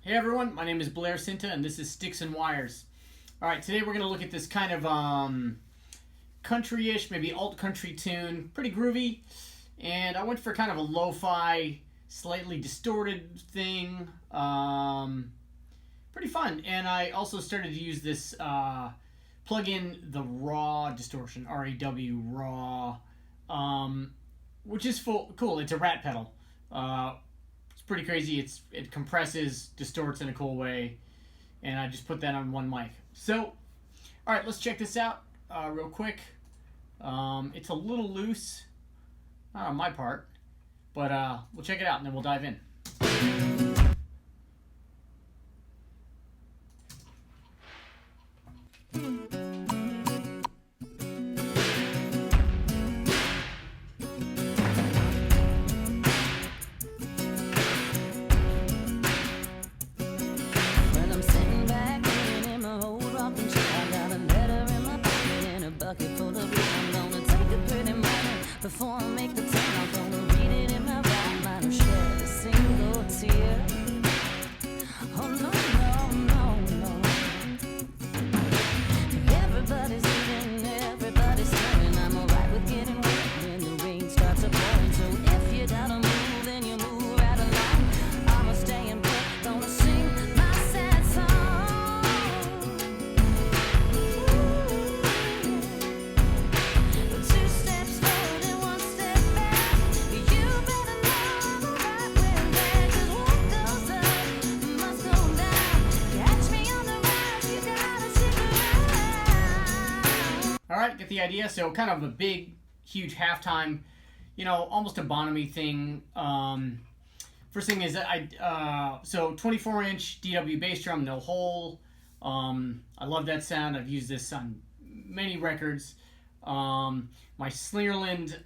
Hey everyone, my name is Blair Cinta and this is Sticks and Wires. Alright, today we're going to look at this kind of country-ish, maybe alt country tune. Pretty groovy. And I went for kind of a lo-fi, slightly distorted thing. Pretty fun. And I also started to use this plug in the raw distortion, R-A-W, raw, which is cool. It's a rat pedal. Pretty crazy. It compresses, distorts in a cool way, and I just put that on one mic. So, all right, let's check this out real quick. It's a little loose, not on my part, but we'll check it out and then we'll dive in. Before I make the turn, I'm gonna read it in my right mind or shed a single tear. Oh no, no, no, no. Everybody's leaving, everybody's staring. I'm alright with getting wet when the rain starts a pouring. So if you gotta move, then you move right along. I'ma stay in bed, gonna sing my sad song. Two steps forward and one step back. You better know the right way back. 'Cause what goes up must go down. Catch me on the rise, you gotta stick around. All right, get the idea. So kind of a big, huge halftime, almost a Bonham-y thing. First thing is that so 24-inch DW bass drum, no hole. I love that sound. I've used this on many records. My Slingerland,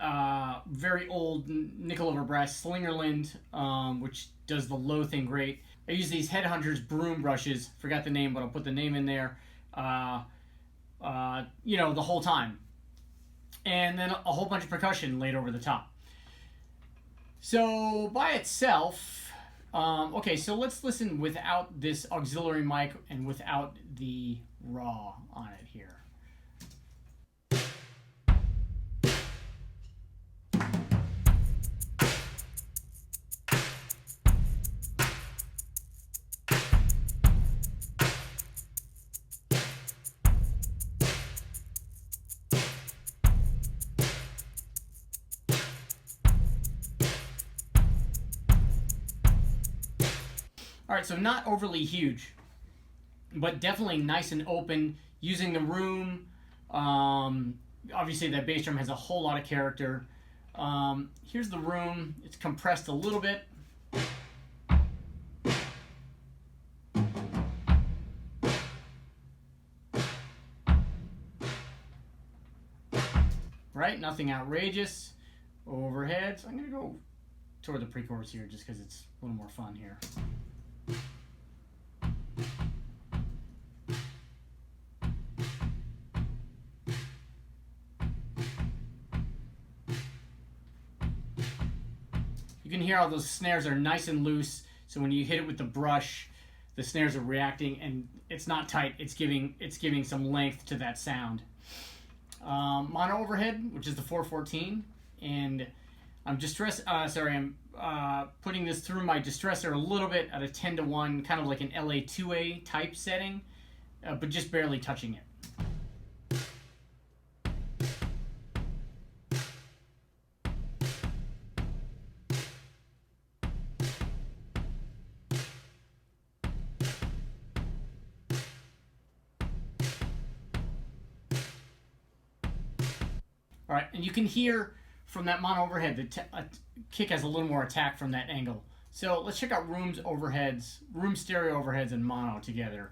very old nickel over brass Slingerland, which does the low thing great. I use these Headhunters broom brushes. Forgot the name, but I'll put the name in there. The whole time. And then a whole bunch of percussion laid over the top. So by itself, okay, so let's listen without this auxiliary mic and without the raw on it here. All right, so not overly huge, but definitely nice and open, using the room. Obviously, that bass drum has a whole lot of character. Here's the room. It's compressed a little bit. Right, nothing outrageous. Overhead. So I'm going to go toward the pre-chorus here just because it's a little more fun here. You can hear all those snares are nice and loose, so when you hit it with the brush, the snares are reacting, and it's not tight. It's giving some length to that sound. Mono overhead, which is the 414, and I'm putting this through my distressor a little bit at a 10-to-1, kind of like an LA2A type setting, but just barely touching it. All right, and you can hear from that mono overhead, the kick has a little more attack from that angle. So let's check out room stereo overheads and mono together.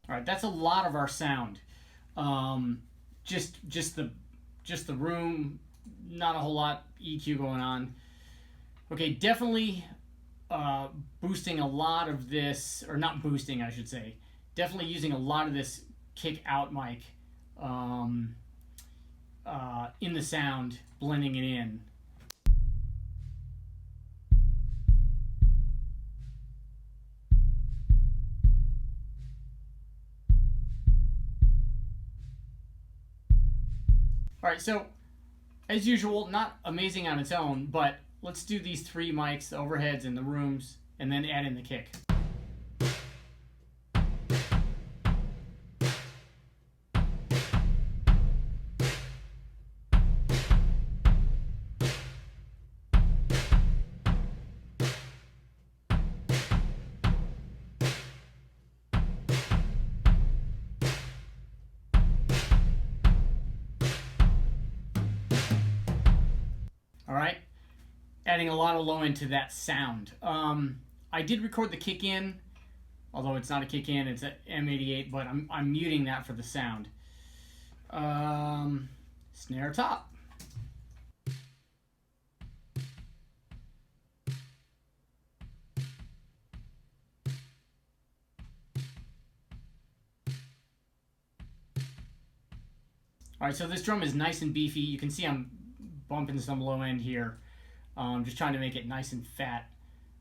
All right, that's a lot of our sound. Just the room, not a whole lot EQ going on. Okay, definitely boosting a lot of this, or not boosting, I should say. Definitely using a lot of this kick out mic um, in the sound, blending it in. All right, so as usual, not amazing on its own, but let's do these three mics, the overheads and the rooms, and then add in the kick. All right, adding a lot of low end to that sound. I did record the kick in, although it's not a kick in, it's an M88, but I'm muting that for the sound. Snare top. All right, so this drum is nice and beefy. You can see I'm bumping some low end here. Just trying to make it nice and fat.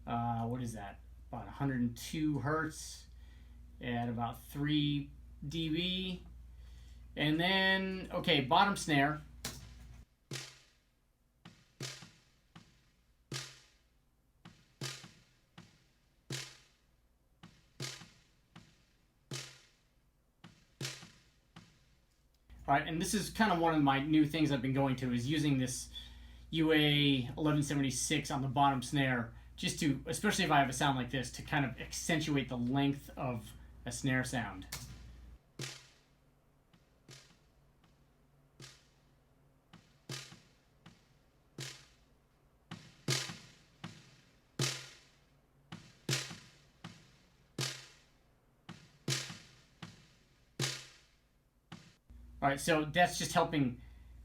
What is that? About 102 hertz at about 3 dB. And then, okay, bottom snare. All right, and this is kind of one of my new things I've been going to, is using this UA 1176 on the bottom snare, just to, especially if I have a sound like this, to kind of accentuate the length of a snare sound. All right, so that's just helping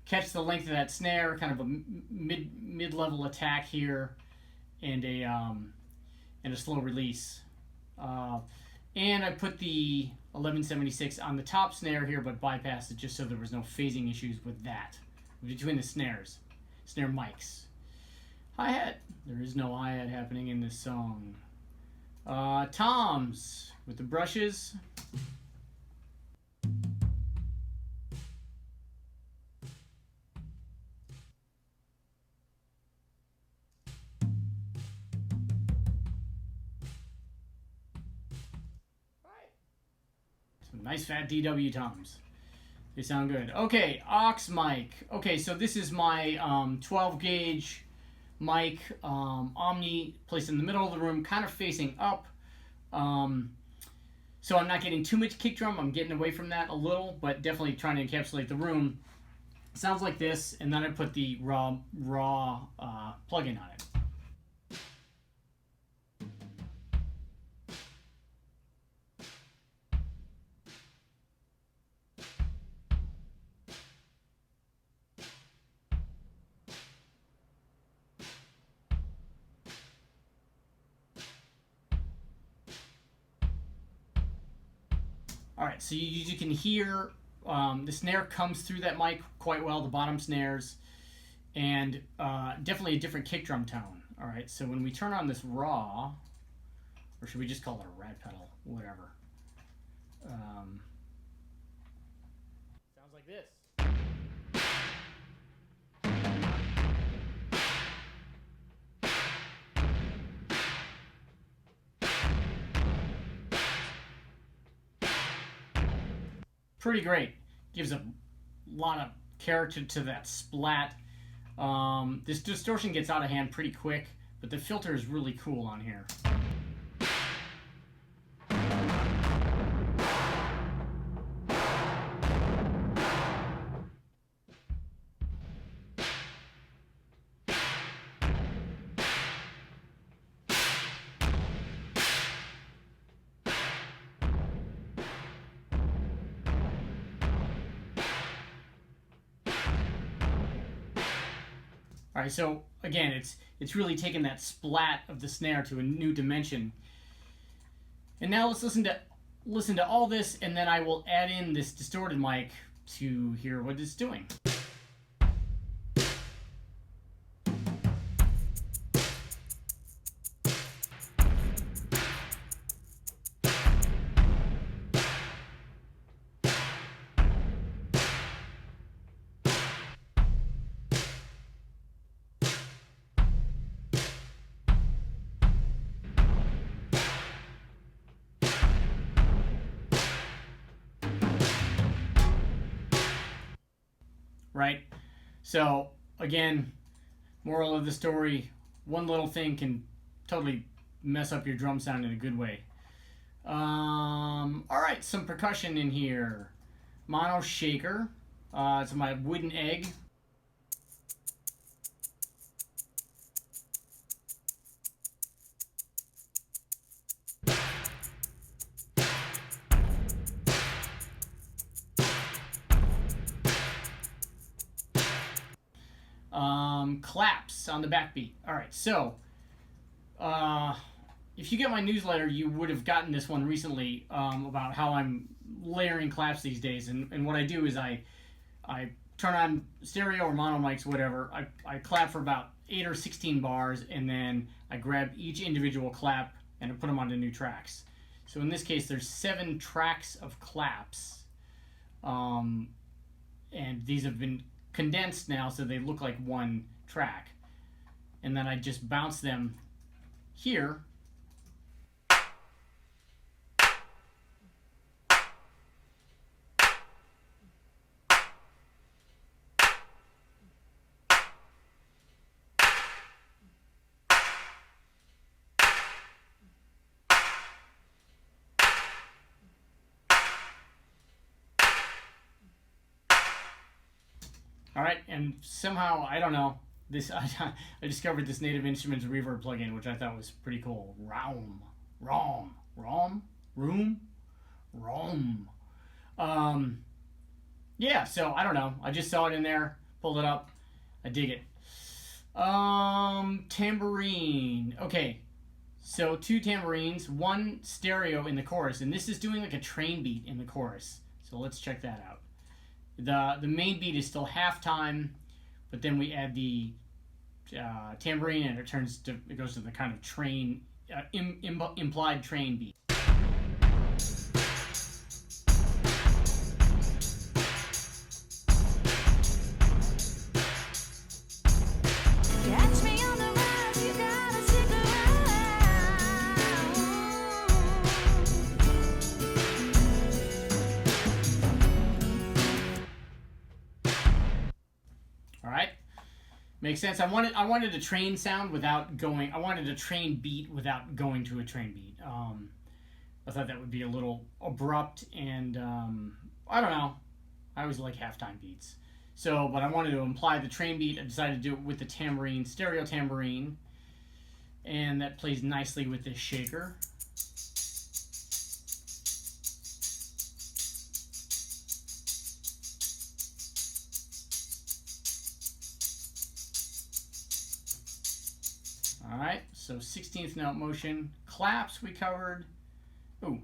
catch the length of that snare, kind of a mid-level attack here, and a slow release. And I put the 1176 on the top snare here, but bypassed it just so there was no phasing issues with that between the snare mics. Hi-hat. There is no hi-hat happening in this song. Toms with the brushes. Some nice fat DW toms. They sound good. Okay, aux mic. Okay, so this is my 12 gauge mic, Omni, placed in the middle of the room, kind of facing up. So I'm not getting too much kick drum. I'm getting away from that a little, but definitely trying to encapsulate the room. Sounds like this, and then I put the raw plug-in on it. All right, so you can hear the snare comes through that mic quite well, the bottom snares, and definitely a different kick drum tone. All right, so when we turn on this raw, or should we just call it a rat pedal, whatever. Sounds like this. Pretty great. Gives a lot of character to that splat. This distortion gets out of hand pretty quick, but the filter is really cool on here. All right, so again, it's really taken that splat of the snare to a new dimension. And now let's listen to all this, and then I will add in this distorted mic to hear what it's doing. Right? So, again, moral of the story, one little thing can totally mess up your drum sound in a good way. Alright, some percussion in here. Mono shaker. It's my wooden egg. Claps on the backbeat. Alright, so if you get my newsletter, you would have gotten this one recently about how I'm layering claps these days. And what I do is I turn on stereo or mono mics, whatever. I clap for about 8 or 16 bars, and then I grab each individual clap and I put them onto new tracks. So in this case, there's 7 tracks of claps. And these have been condensed now so they look like one track. And then I just bounce them here. All right, and somehow, I don't know, this I discovered this Native Instruments reverb plugin, which I thought was pretty cool. Room. Yeah, so I don't know. I just saw it in there, pulled it up. I dig it. Tambourine. Okay, so 2 tambourines, 1 stereo in the chorus, and this is doing like a train beat in the chorus. So let's check that out. The main beat is still halftime, but then we add the tambourine, and it goes to the kind of train implied train beat. Catch me on the rise, you gotta stick All right, makes sense. I wanted a train sound without going. I wanted a train beat without going to a train beat. I thought that would be a little abrupt, and I don't know. I always like halftime beats. So, but I wanted to imply the train beat. I decided to do it with the tambourine, stereo tambourine, and that plays nicely with this shaker. Alright, so 16th note motion. Claps we covered. Ooh,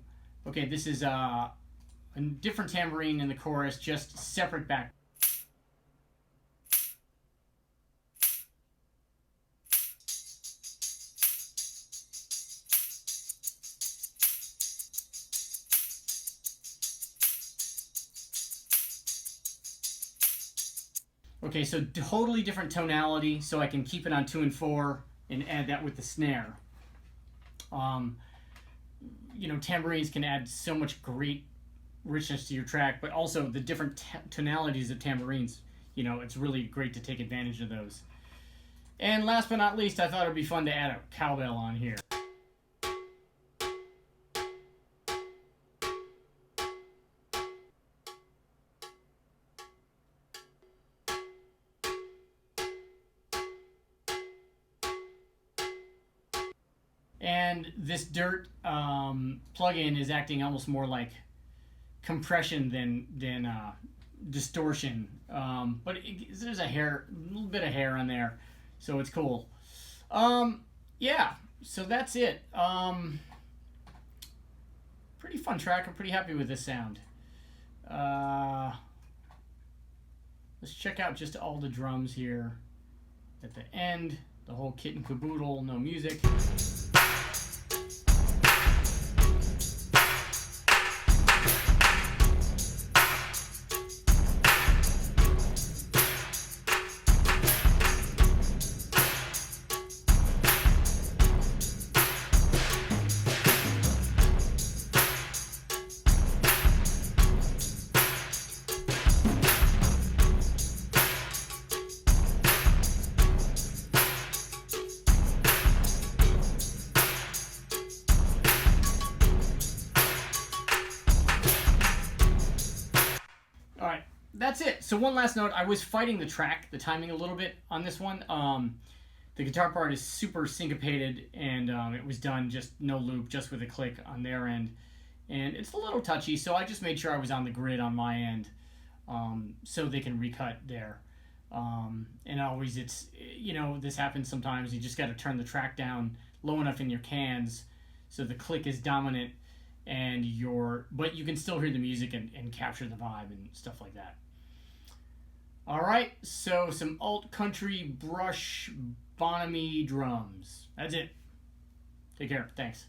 okay, this is a different tambourine in the chorus, just separate back. Okay, so totally different tonality, so I can keep it on 2 and 4 and add that with the snare. You know, tambourines can add so much great richness to your track, but also the different tonalities of tambourines. You know, it's really great to take advantage of those. And last but not least, I thought it would be fun to add a cowbell on here. And this dirt plugin is acting almost more like compression than distortion. But there's a little bit of hair on there. So it's cool. Yeah, so that's it. Pretty fun track. I'm pretty happy with this sound. Let's check out just all the drums here at the end. The whole kit and caboodle, no music. All right, that's it. So one last note, I was fighting the track, the timing a little bit on this one. The guitar part is super syncopated, and it was done just no loop, just with a click on their end. And it's a little touchy, so I just made sure I was on the grid on my end, so they can recut there. And always it's, this happens sometimes. You just got to turn the track down low enough in your cans so the click is dominant, but you can still hear the music and capture the vibe and stuff like that. All right, so some alt country brush Bonhamy drums. That's it. Take care. Thanks.